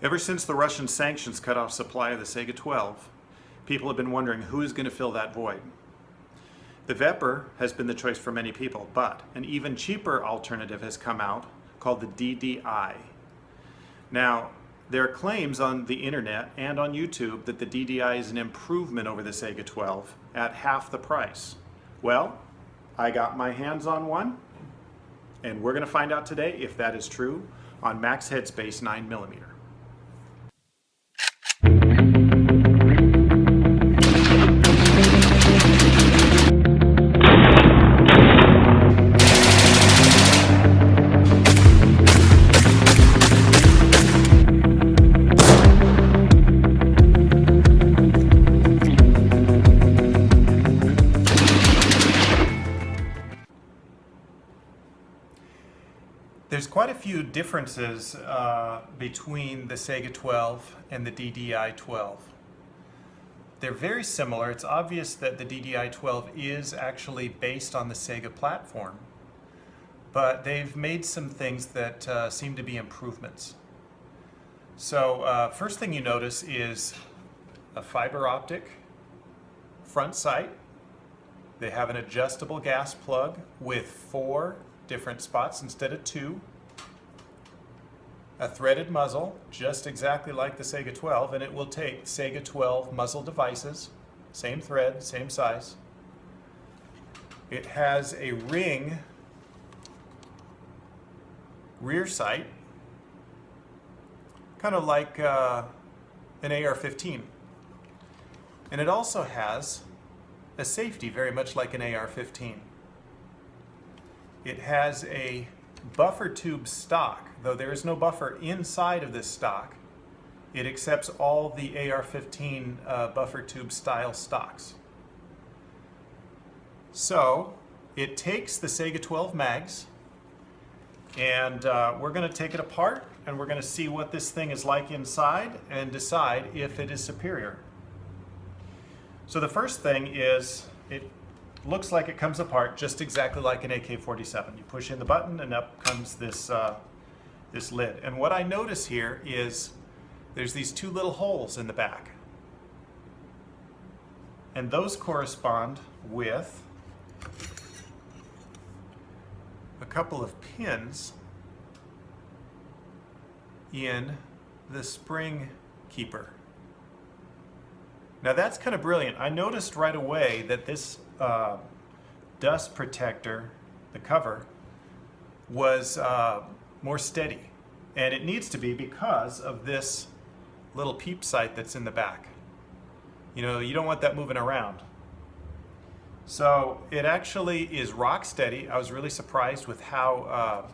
Ever since the Russian sanctions cut off supply of the Saiga 12, people have been wondering who is going to fill that void. The Vepr has been the choice for many people, but an even cheaper alternative has come out called the DDI. Now, there are claims on the internet and on YouTube that the DDI is an improvement over the Saiga 12 at half the price. Well, I got my hands on one, and we're going to find out today if that is true on Max Headspace 9mm. There's quite a few differences between the Saiga 12 and the DDI 12. They're very similar. It's obvious that the DDI 12 is actually based on the Saiga platform, but they've made some things that seem to be improvements. So first thing you notice is a fiber optic front sight. They have an adjustable gas plug with 4 different spots instead of 2. A threaded muzzle, just exactly like the Saiga 12, and it will take Saiga 12 muzzle devices, same thread, same size. It has a ring rear sight, kind of like an AR-15. And it also has a safety, very much like an AR-15. It has a buffer tube stock, though there is no buffer inside of this stock. It accepts all the AR-15 buffer tube style stocks. So it takes the Saiga 12 mags, and we're going to take it apart and we're going to see what this thing is like inside and decide if it is superior. So the first thing is it looks like it comes apart just exactly like an AK-47. You push in the button and up comes this this lid. And what I notice here is there's these 2 little holes in the back. And those correspond with a couple of pins in the spring keeper. Now that's kind of brilliant. I noticed right away that this dust protector, the cover, was more steady. And it needs to be because of this little peep sight that's in the back. You know, you don't want that moving around. So it actually is rock steady. I was really surprised with how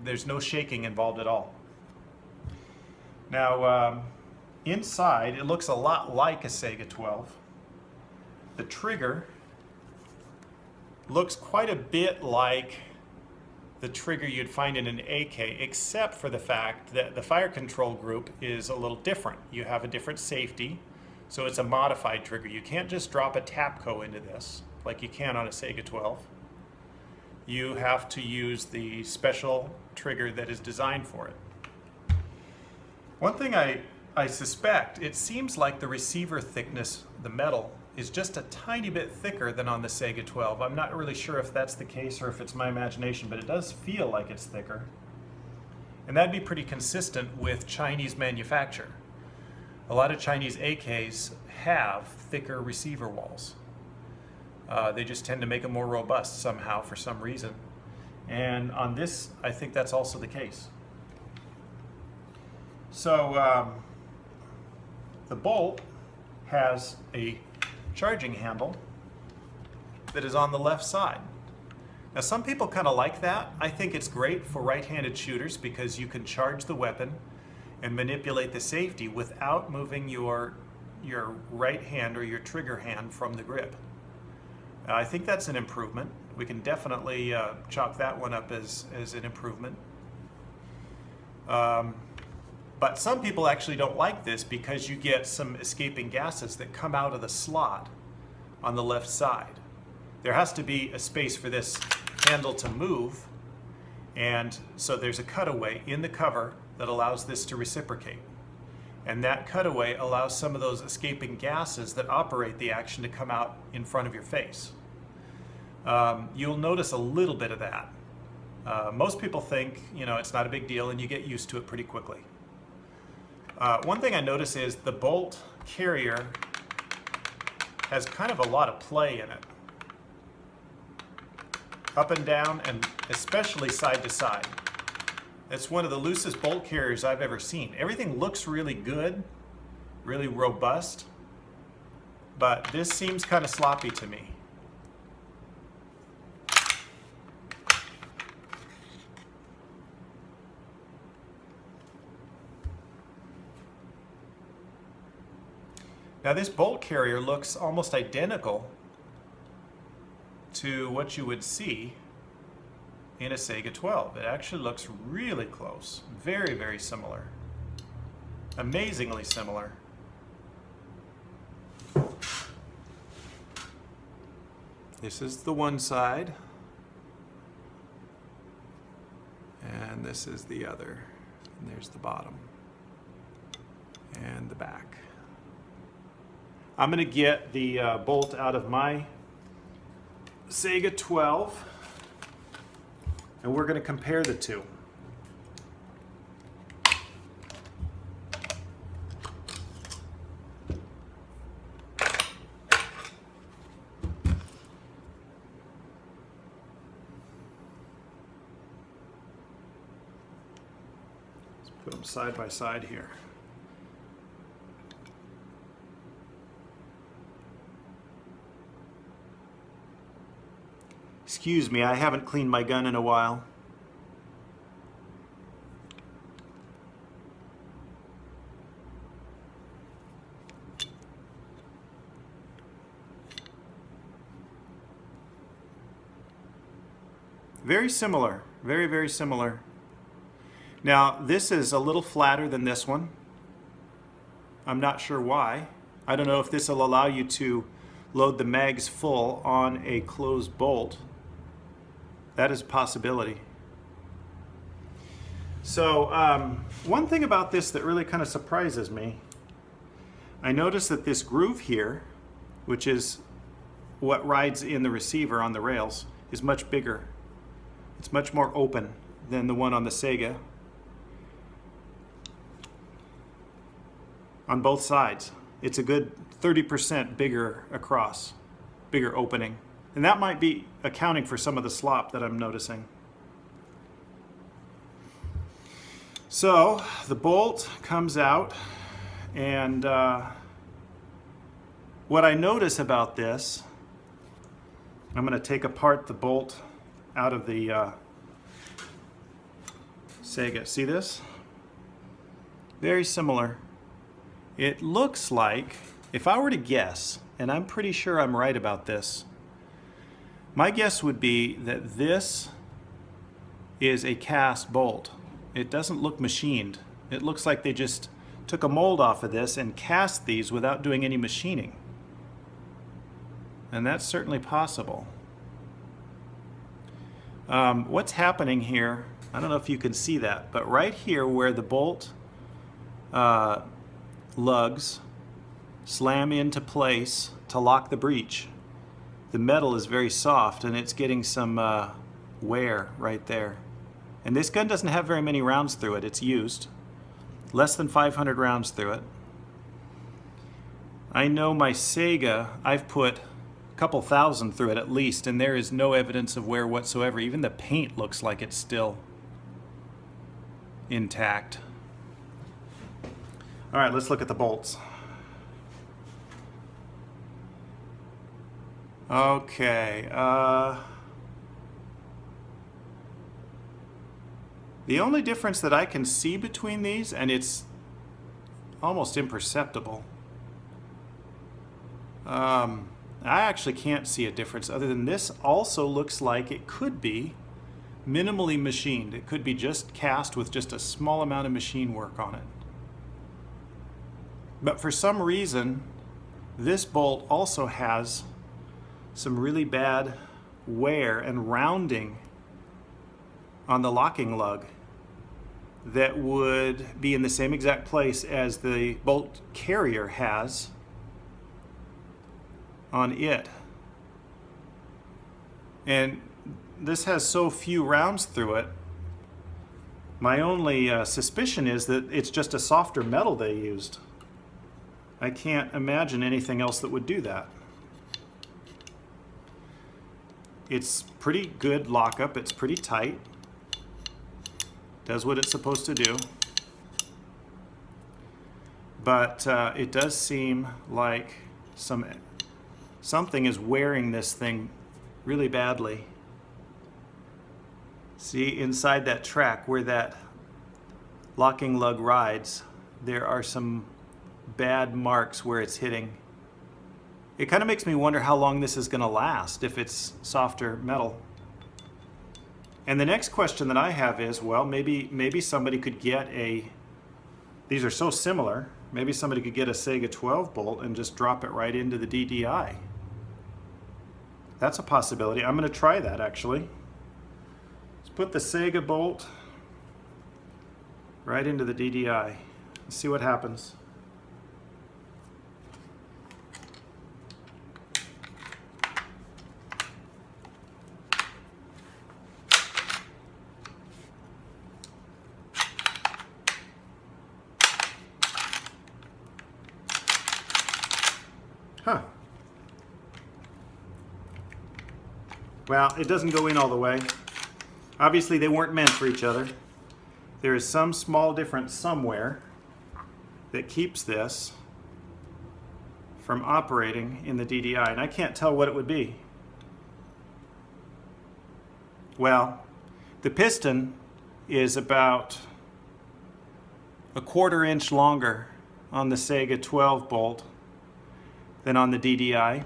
there's no shaking involved at all. Now, inside, it looks a lot like a Saiga 12. The trigger looks quite a bit like the trigger you'd find in an AK, except for the fact that the fire control group is a little different. You have a different safety, so it's a modified trigger. You can't just drop a Tapco into this like you can on a Saiga 12. You have to use the special trigger that is designed for it. One thing I suspect, it seems like the receiver thickness, the metal, is just a tiny bit thicker than on the Saiga 12. I'm not really sure if that's the case or if it's my imagination, but it does feel like it's thicker. And that'd be pretty consistent with Chinese manufacture. A lot of Chinese AKs have thicker receiver walls. They just tend to make them more robust somehow for some reason. And on this, I think that's also the case. So the bolt has a charging handle that is on the left side. Now some people kind of like that. I think it's great for right-handed shooters because you can charge the weapon and manipulate the safety without moving your right hand or your trigger hand from the grip. I think that's an improvement. We can definitely chalk that one up as an improvement. But some people actually don't like this because you get some escaping gases that come out of the slot on the left side. There has to be a space for this handle to move, and so there's a cutaway in the cover that allows this to reciprocate. And that cutaway allows some of those escaping gases that operate the action to come out in front of your face. You'll notice a little bit of that. Most people think, it's not a big deal and you get used to it pretty quickly. One thing I notice is the bolt carrier has kind of a lot of play in it. Up and down, and especially side to side. It's one of the loosest bolt carriers I've ever seen. Everything looks really good, really robust, but this seems kind of sloppy to me. Now this bolt carrier looks almost identical to what you would see in a Saiga 12. It actually looks really close. Very, very similar. Amazingly similar. This is the one side. And this is the other. And there's the bottom. And the back. I'm going to get the bolt out of my Saiga 12, and we're going to compare the two. Let's put them side by side here. Excuse me, I haven't cleaned my gun in a while. Very similar, very, very similar. Now, this is a little flatter than this one. I'm not sure why. I don't know if this will allow you to load the mags full on a closed bolt. That is a possibility. So one thing about this that really kind of surprises me, I noticed that this groove here, which is what rides in the receiver on the rails, is much bigger. It's much more open than the one on the Saiga. On both sides. It's a good 30% bigger across, bigger opening. And that might be accounting for some of the slop that I'm noticing. So the bolt comes out, and what I notice about this, I'm going to take apart the bolt out of the Saiga. See this? Very similar. It looks like, if I were to guess, and I'm pretty sure I'm right about this, my guess would be that this is a cast bolt. It doesn't look machined. It looks like they just took a mold off of this and cast these without doing any machining. And that's certainly possible. What's happening here, I don't know if you can see that, but right here where the bolt lugs slam into place to lock the breech, the metal is very soft and it's getting some wear right there. And this gun doesn't have very many rounds through it. It's used. Less than 500 rounds through it. I know my Saiga, I've put a couple thousand through it at least, and there is no evidence of wear whatsoever. Even the paint looks like it's still intact. All right, let's look at the bolts. Okay, the only difference that I can see between these, and it's almost imperceptible, I actually can't see a difference other than this also looks like it could be minimally machined. It could be just cast with just a small amount of machine work on it. But for some reason, this bolt also has some really bad wear and rounding on the locking lug. that would be in the same exact place as the bolt carrier has on it. And this has so few rounds through it. My only suspicion is that it's just a softer metal they used. I can't imagine anything else that would do that. It's pretty good lockup. It's pretty tight. Does what it's supposed to do. But it does seem like something is wearing this thing really badly. See, inside that track where that locking lug rides, there are some bad marks where it's hitting. It kind of makes me wonder how long this is going to last if it's softer metal. And the next question that I have is, well, maybe somebody could get these are so similar, maybe somebody could get a Saiga 12 bolt and just drop it right into the DDI. That's a possibility. I'm going to try that actually. Let's put the Saiga bolt right into the DDI. Let's see what happens. Huh. Well, it doesn't go in all the way. Obviously, they weren't meant for each other. There is some small difference somewhere that keeps this from operating in the DDI, and I can't tell what it would be. Well, the piston is about a 1/4 inch longer on the Saiga 12 bolt than on the DDI.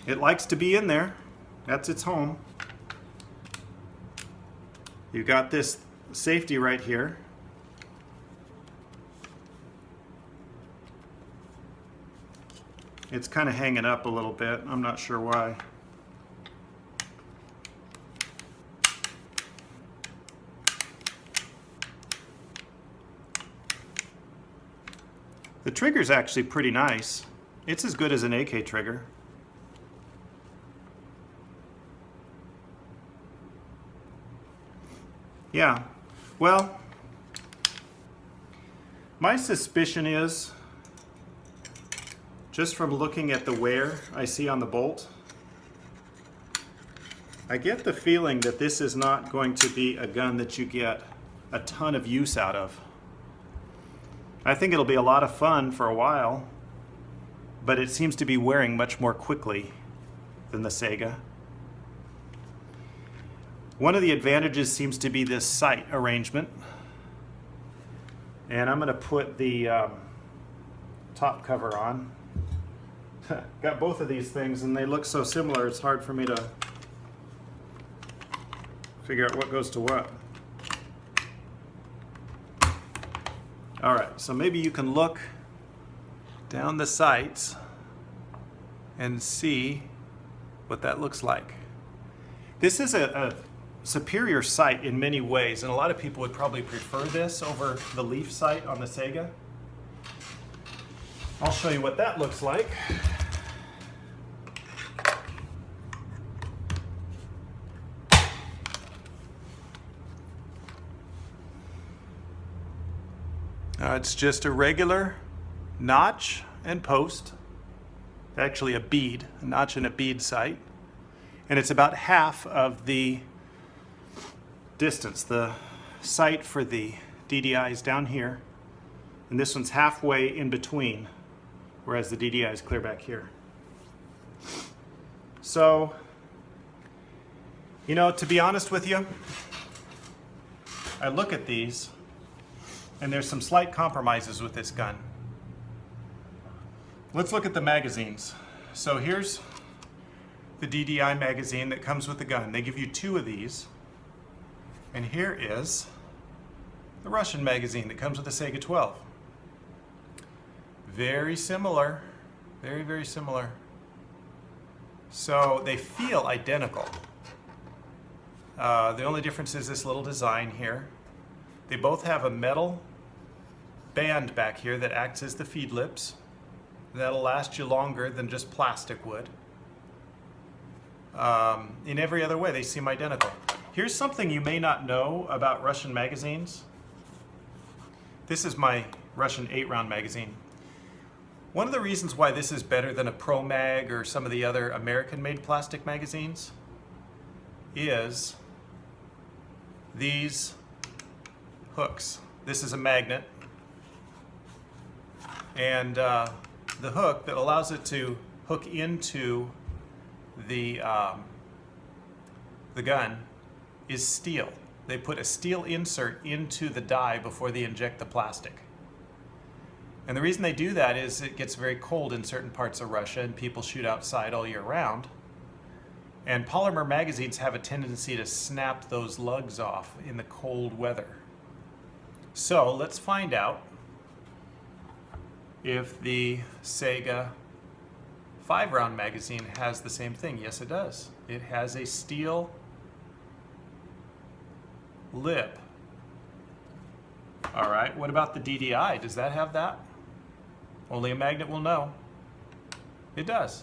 It likes to be in there. That's its home. You've got this safety right here. It's kind of hanging up a little bit. I'm not sure why. The trigger's actually pretty nice. It's as good as an AK trigger. Yeah, well, my suspicion is, just from looking at the wear I see on the bolt, I get the feeling that this is not going to be a gun that you get a ton of use out of. I think it'll be a lot of fun for a while, but it seems to be wearing much more quickly than the Saiga. One of the advantages seems to be this sight arrangement. And I'm going to put the top cover on. Got both of these things and they look so similar it's hard for me to figure out what goes to what. Alright, so maybe you can look down the sights and see what that looks like. This is a superior sight in many ways, and a lot of people would probably prefer this over the leaf sight on the Saiga. I'll show you what that looks like. It's just a regular notch and post, actually a bead, a notch and a bead sight, and it's about half of the distance. The sight for the DDI is down here, and this one's halfway in between, whereas the DDI is clear back here. So, you know, to be honest with you, I look at these, and there's some slight compromises with this gun. Let's look at the magazines. So here's the DDI magazine that comes with the gun. They give you 2 of these. And here is the Russian magazine that comes with the Saiga 12. Very similar, Very, very similar. So they feel identical. The only difference is this little design here. They both have a metal band back here that acts as the feed lips. That'll last you longer than just plastic would. In every other way, they seem identical. Here's something you may not know about Russian magazines. This is my Russian 8-round magazine. One of the reasons why this is better than a Pro Mag or some of the other American-made plastic magazines is these hooks. This is a magnet, and the hook that allows it to hook into the gun is steel. They put a steel insert into the die before they inject the plastic. And the reason they do that is it gets very cold in certain parts of Russia and people shoot outside all year round. And polymer magazines have a tendency to snap those lugs off in the cold weather. So let's find out if the Saiga 5-round magazine has the same thing. Yes, it does. It has a steel lip. All right, what about the DDI? Does that have that? Only a magnet will know. It does.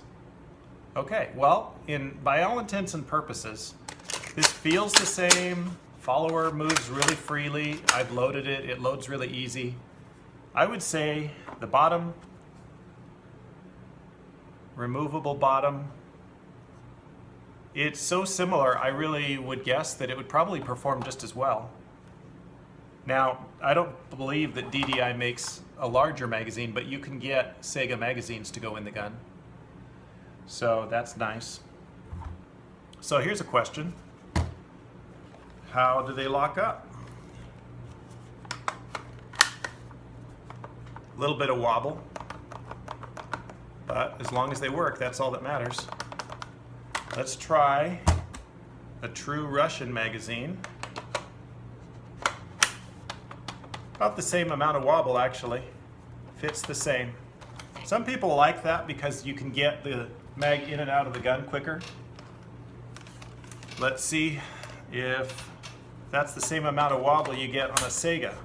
Okay, well, by all intents and purposes, this feels the same. Follower moves really freely. I've loaded it. It loads really easy. I would say the bottom, removable bottom, it's so similar, I really would guess that it would probably perform just as well. Now, I don't believe that DDI makes a larger magazine, but you can get Saiga magazines to go in the gun. So that's nice. So here's a question. How do they lock up? A little bit of wobble, but as long as they work, that's all that matters. Let's try a true Russian magazine. About the same amount of wobble, actually. Fits the same. Some people like that because you can get the mag in and out of the gun quicker. Let's see if that's the same amount of wobble you get on a Saiga.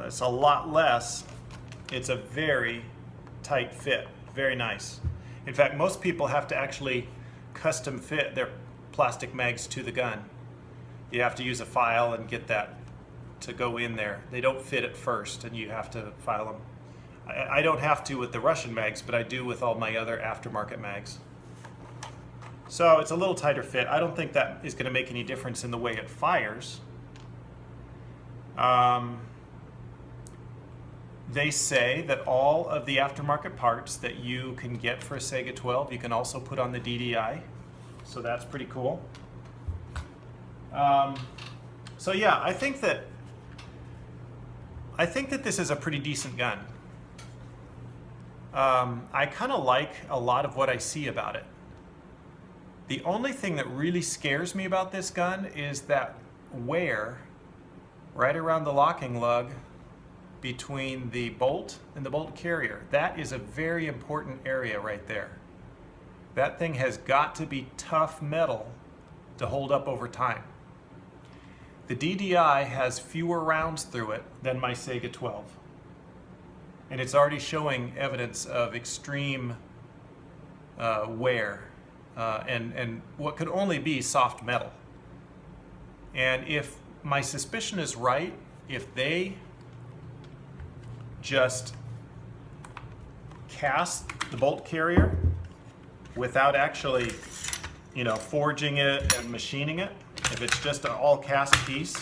It's a lot less. It's a very tight fit. Very nice. In fact, most people have to actually custom fit their plastic mags to the gun. You have to use a file and get that to go in there. They don't fit at first and you have to file them. I don't have to with the Russian mags, but I do with all my other aftermarket mags. So it's a little tighter fit. I don't think that is going to make any difference in the way it fires. They say that all of the aftermarket parts that you can get for a Saiga 12, you can also put on the DDI. So that's pretty cool. So yeah, I think that this is a pretty decent gun. I kind of like a lot of what I see about it. The only thing that really scares me about this gun is that wear right around the locking lug between the bolt and the bolt carrier. That is a very important area right there. That thing has got to be tough metal to hold up over time. The DDI has fewer rounds through it than my Saiga 12. And it's already showing evidence of extreme wear and what could only be soft metal. And if my suspicion is right, if they just cast the bolt carrier without actually, forging it and machining it, if it's just an all cast piece,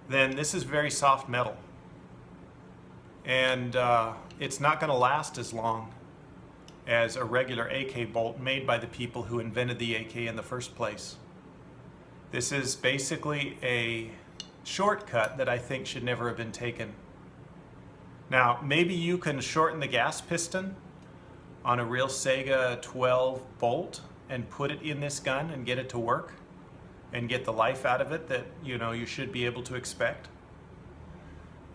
then this is very soft metal. And it's not going to last as long as a regular AK bolt made by the people who invented the AK in the first place. This is basically a shortcut that I think should never have been taken. Now, maybe you can shorten the gas piston on a real Saiga 12 bolt and put it in this gun and get it to work and get the life out of it that you should be able to expect.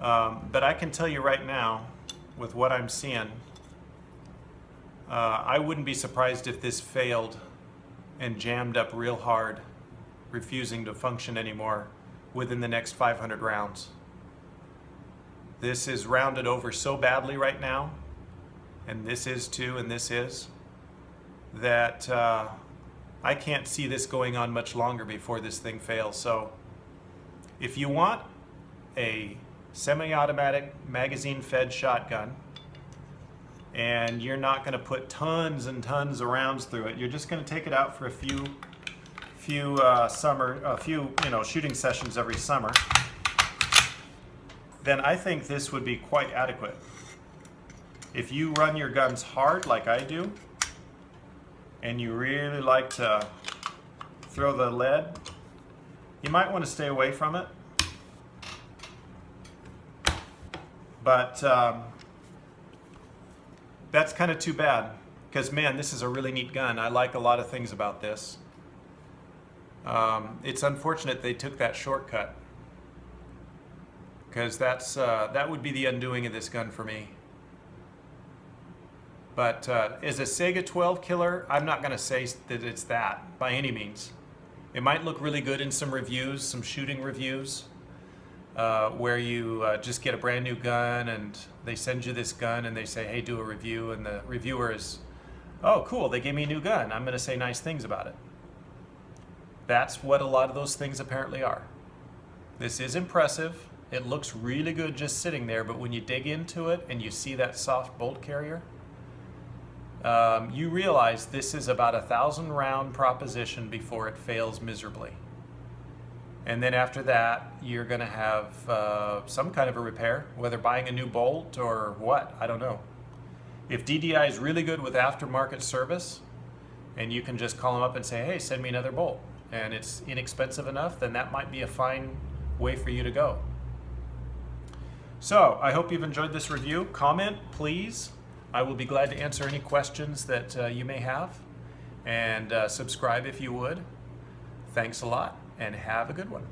But I can tell you right now with what I'm seeing, I wouldn't be surprised if this failed and jammed up real hard, refusing to function anymore within the next 500 rounds. This is rounded over so badly right now, and this is too, and this is, that I can't see this going on much longer before this thing fails. So if you want a semi-automatic magazine-fed shotgun, and you're not going to put tons and tons of rounds through it, you're just going to take it out for a few shooting sessions every summer, then I think this would be quite adequate. If you run your guns hard like I do, and you really like to throw the lead, you might want to stay away from it. But that's kind of too bad, because man, this is a really neat gun. I like a lot of things about this. It's unfortunate they took that shortcut, because that would be the undoing of this gun for me. But as a Saiga 12 killer, I'm not going to say that it's that by any means. It might look really good in some reviews, some shooting reviews, where you just get a brand new gun and they send you this gun and they say, hey, do a review, and the reviewer is, oh cool, they gave me a new gun, I'm going to say nice things about it. That's what a lot of those things apparently are. This is impressive. It looks really good just sitting there, but when you dig into it and you see that soft bolt carrier, you realize this is about a 1,000-round proposition before it fails miserably. And then after that, you're going to have some kind of a repair, whether buying a new bolt or what, I don't know. If DDI is really good with aftermarket service, and you can just call them up and say, hey, send me another bolt, and it's inexpensive enough, then that might be a fine way for you to go. So, I hope you've enjoyed this review. Comment, please. I will be glad to answer any questions that you may have. And subscribe if you would. Thanks a lot, and have a good one.